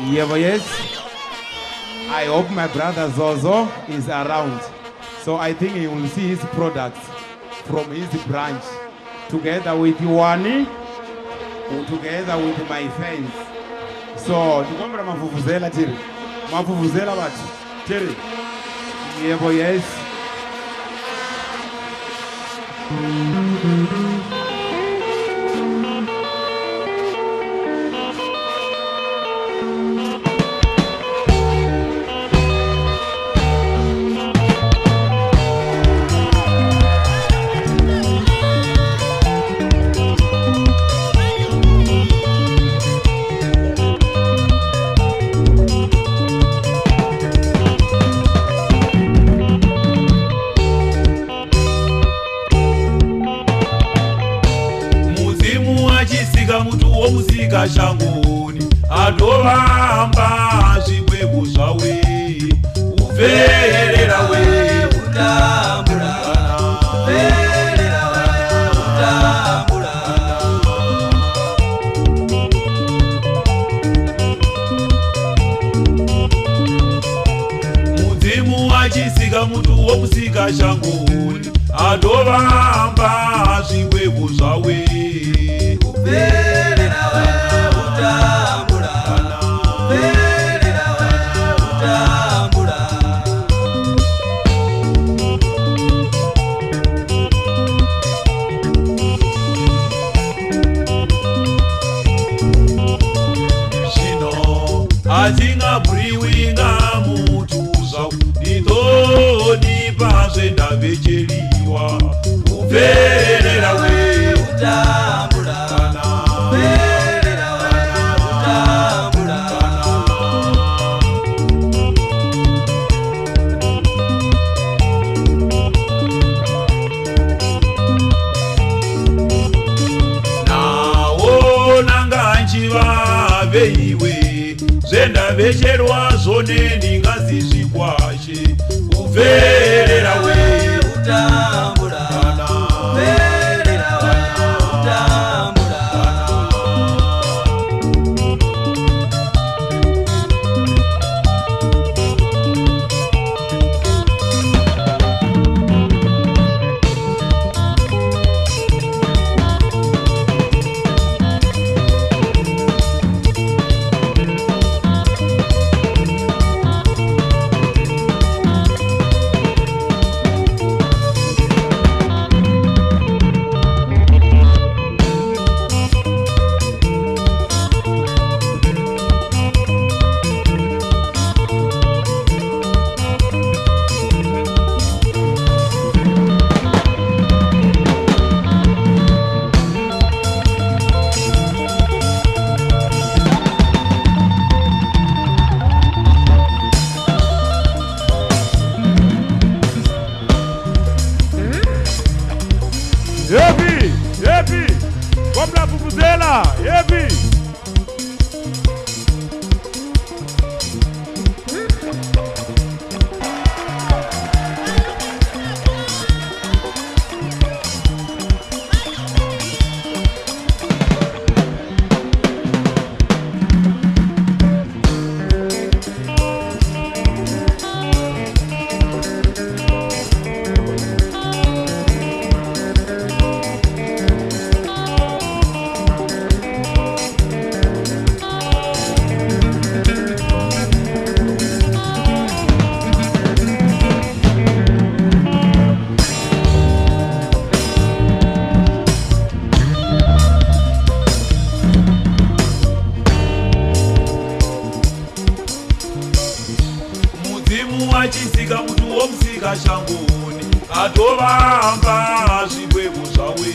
Yeah, yes. I hope my brother Zozo is around. So I think he will see his products from his branch together with Wani, together with my friends. So, tukomra mafufuzela tiri. Mafufuzela batu. Tiri. Yeah, yes. Muzika shangoni adovamba zvikwegu zvawe uferera we utambura uferera we utambura mudzimu wachisika mutu womusika shangoni adovamba zvikwegu zvawe uferera Azinga briwinga mutuza nitoni pazwe ndavecheliwa uferera we utambura uferera we utambura nawo nanganjiva veiwe zenda vecherwa zone ningazi zvikwashe uferera we utambura uferera we utambura Yepi, komla vuvuzela, yepi. Achisika mutu womusika shangoni atovamba zvikwegu zvawe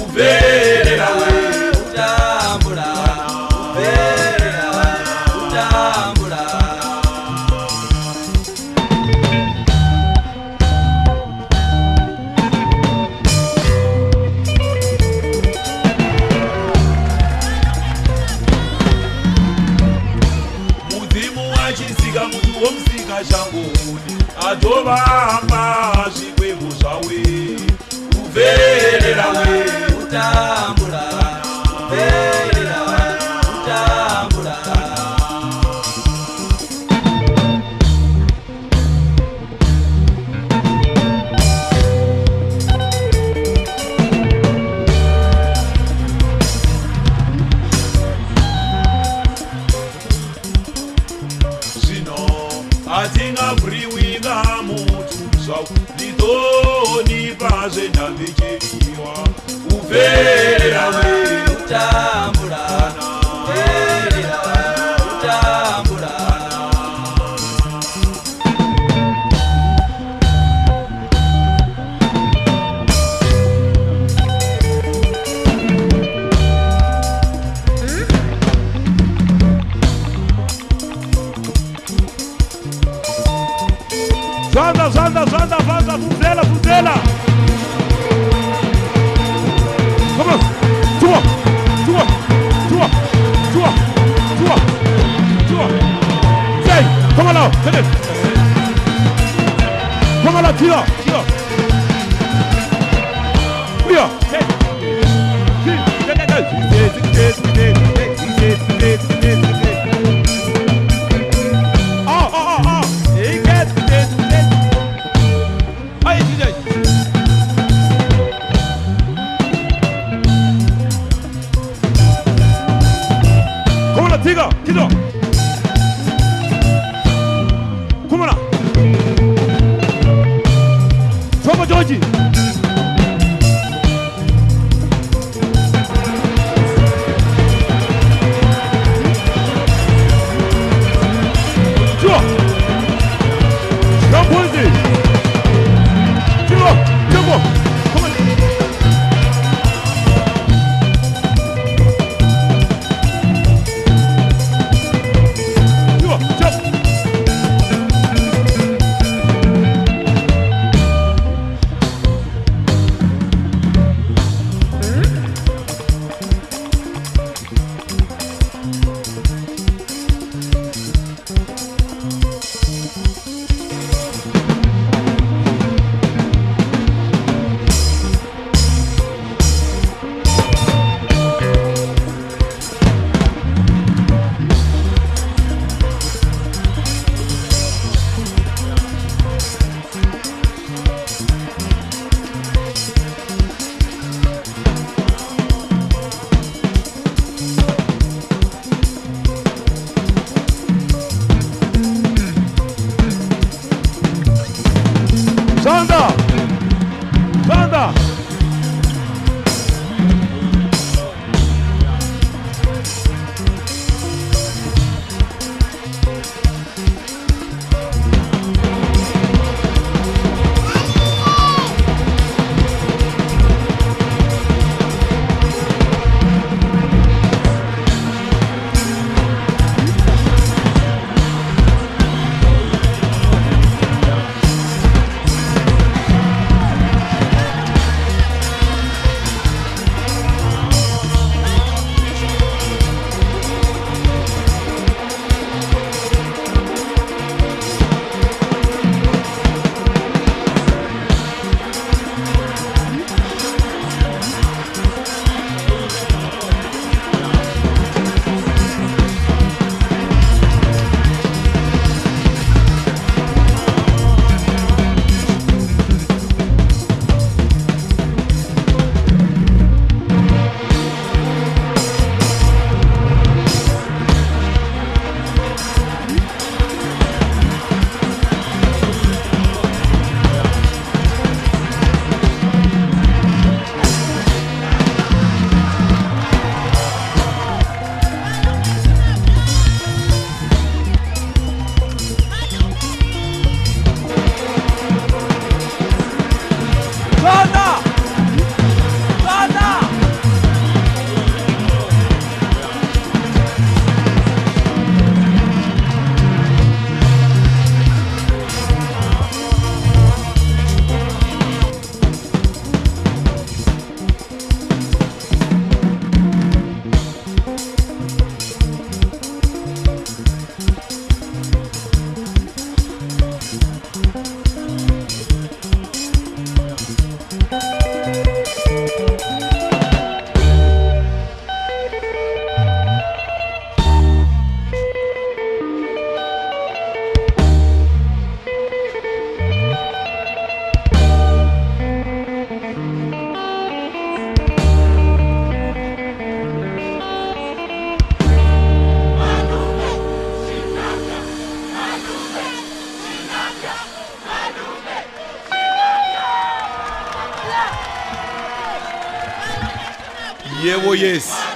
uferera we utambura uferera we utambura mudzimu wachisika mutu womusika shangoni atovamba zvikwegu zvawe uferera we utambura uferera we utambura ponipa zvenhambicheriwa kuferera we kutambulana kuferera kutambulana Zanda, vaza, vuzela. Come on. Tua. Say, come on now. Hit it. Come on now, Tia. Tia. Hey. Tiga, kido. Come on. Toma Georgie. Yebo yes.